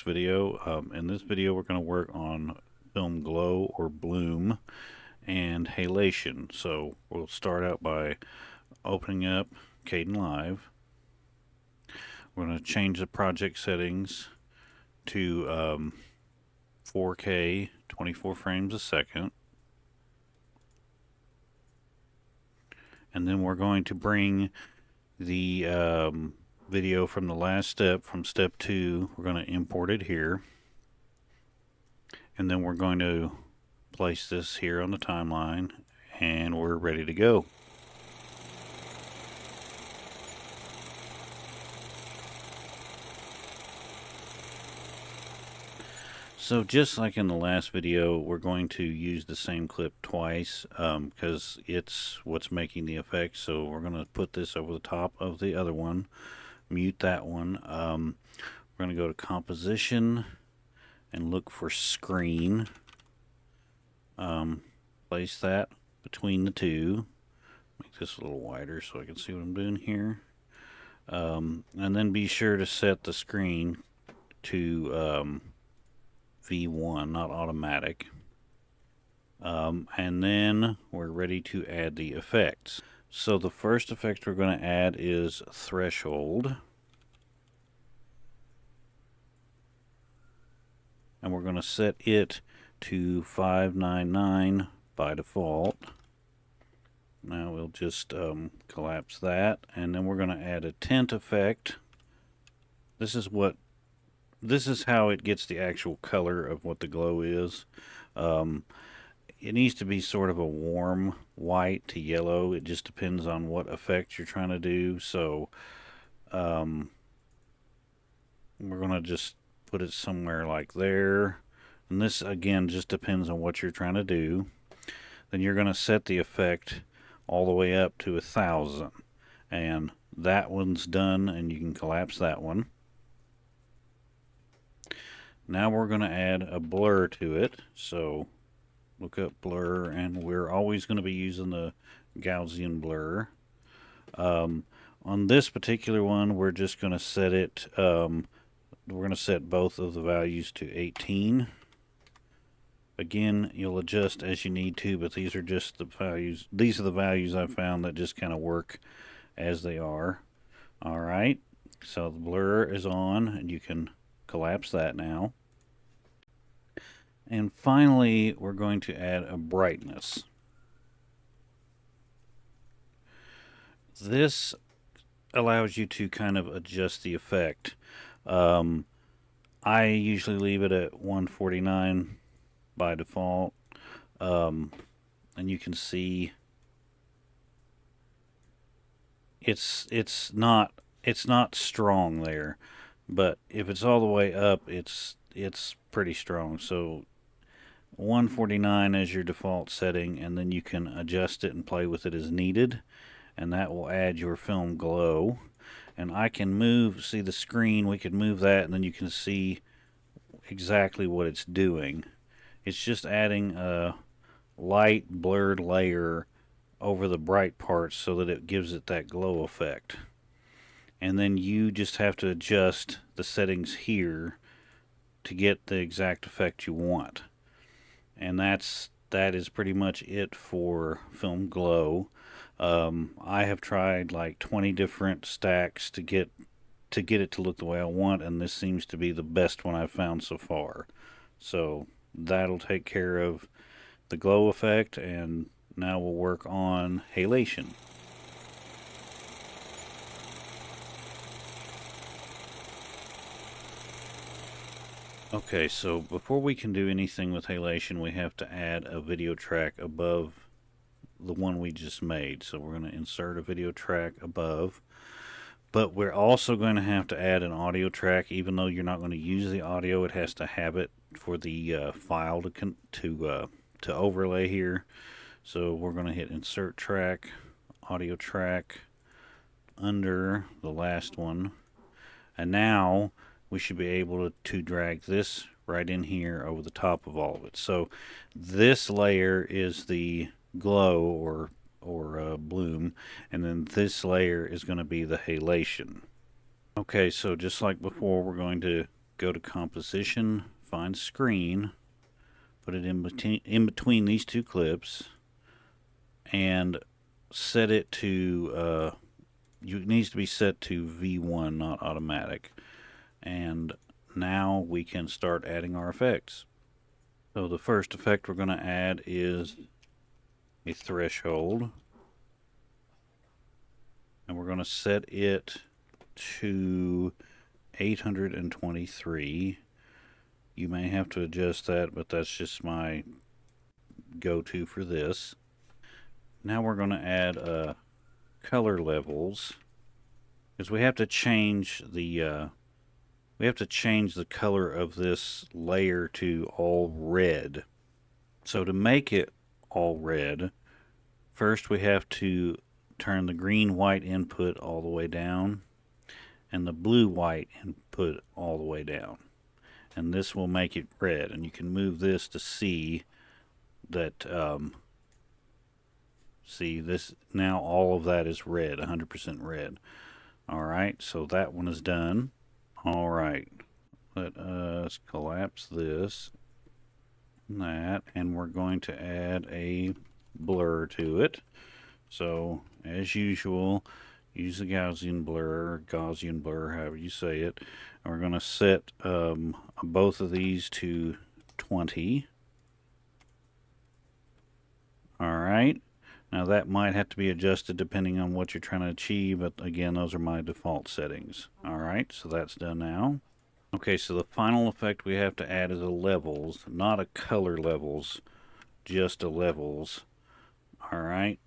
next video. In this video, we're going to work on film glow or bloom and halation. So we'll start out by opening up Kdenlive. We're going to change the project settings to 4K 24 frames a second. And then we're going to bring the video from the last step, from step 2, we're going to import it here. And then we're going to place this here on the timeline, and we're ready to go. So just like in the last video, we're going to use the same clip twice because it's what's making the effect. So we're going to put this over the top of the other one, mute that one. We're going to go to composition and look for screen. Place that between the two. Make this a little wider so I can see what I'm doing here. And then be sure to set the screen to V1, not automatic. And then we're ready to add the effects. So the first effect we're going to add is threshold. And we're going to set it to 599 by default. Now we'll just collapse that, and then we're going to add a tint effect. This is how it gets the actual color of what the glow is. It needs to be sort of a warm white to yellow. It just depends on what effect you're trying to do. So we're going to just put it somewhere like there. And this, again, just depends on what you're trying to do. Then you're going to set the effect all the way up to 1000. And that one's done, and you can collapse that one. Now we're going to add a blur to it. So look up blur, and we're always going to be using the Gaussian blur. On this particular one, we're just going to set it, we're going to set both of the values to 18. Again, you'll adjust as you need to, but these are just the values. These are the values I've found that just kind of work as they are. All right, so the blur is on, and you can collapse that now. And finally, we're going to add a brightness. This allows you to kind of adjust the effect. I usually leave it at 149 by default, and you can see it's not strong there, but if it's all the way up, it's pretty strong. So 149 as your default setting, and then you can adjust it and play with it as needed, and that will add your film glow. And I can see the screen, we could move that, and then you can see exactly what it's doing. It's just adding a light blurred layer over the bright parts so that it gives it that glow effect. And then you just have to adjust the settings here to get the exact effect you want. And that is pretty much it for film glow. I have tried like 20 different stacks to get it to look the way I want, and this seems to be the best one I've found so far. So that'll take care of the glow effect, and now we'll work on halation. Okay, so before we can do anything with halation, we have to add a video track above the one we just made. So we're going to insert a video track above, but we're also going to have to add an audio track. Even though you're not going to use the audio, it has to have it for the file to overlay here. So we're going to hit insert track, audio track under the last one, and now we should be able to drag this right in here over the top of all of it. So this layer is the glow or bloom, and then this layer is going to be the halation. Okay, so just like before, we're going to go to Composition, find Screen, put it in between these two clips, and set it to, it needs to be set to V1, not automatic. And now we can start adding our effects. So the first effect we're going to add is a threshold. And we're going to set it to 823. You may have to adjust that, but that's just my go-to for this. Now we're going to add color levels, because we have to change the color of this layer to all red. So to make it all red, first we have to turn the green-white input all the way down and the blue-white input all the way down. And this will make it red. And you can move this to see that, see this, now all of that is red, 100% red. Alright, so that one is done. Alright, let us collapse this and that, and we're going to add a blur to it. So, as usual, use the Gaussian blur, however you say it. And we're going to set both of these to 20. Alright, now that might have to be adjusted depending on what you're trying to achieve, but again, those are my default settings. Alright, so that's done now. Okay, so the final effect we have to add is a levels, not a color levels, just a levels. Alright.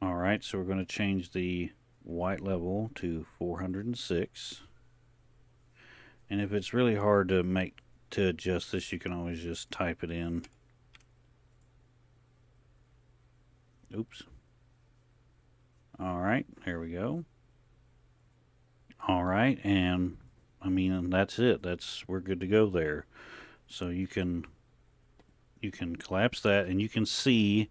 Alright, so we're going to change the white level to 406. And if it's really hard to adjust this, you can always just type it in. Oops. Alright, here we go. Alright, and I mean, that's it. We're good to go there. So you can collapse that, and you can see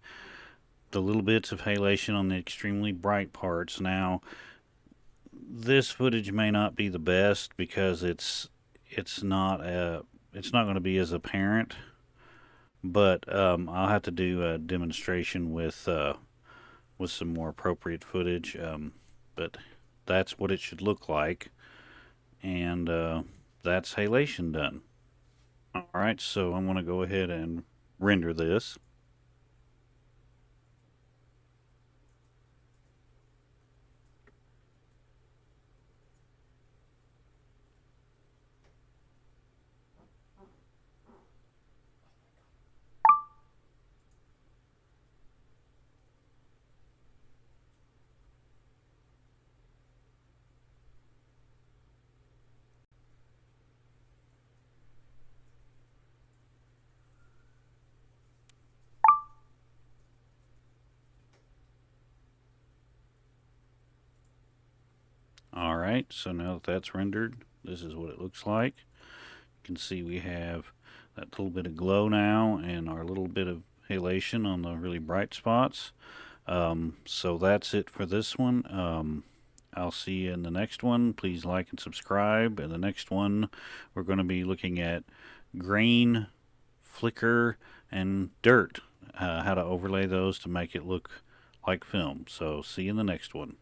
the little bits of halation on the extremely bright parts. Now, this footage may not be the best because it's not going to be as apparent, but I'll have to do a demonstration with some more appropriate footage. But that's what it should look like, and that's halation done. Alright, so I'm going to go ahead and render this. Alright, so now that that's rendered, this is what it looks like. You can see we have that little bit of glow now and our little bit of halation on the really bright spots. So that's it for this one. I'll see you in the next one. Please like and subscribe. In the next one, we're going to be looking at grain, flicker, and dirt. How to overlay those to make it look like film. So see you in the next one.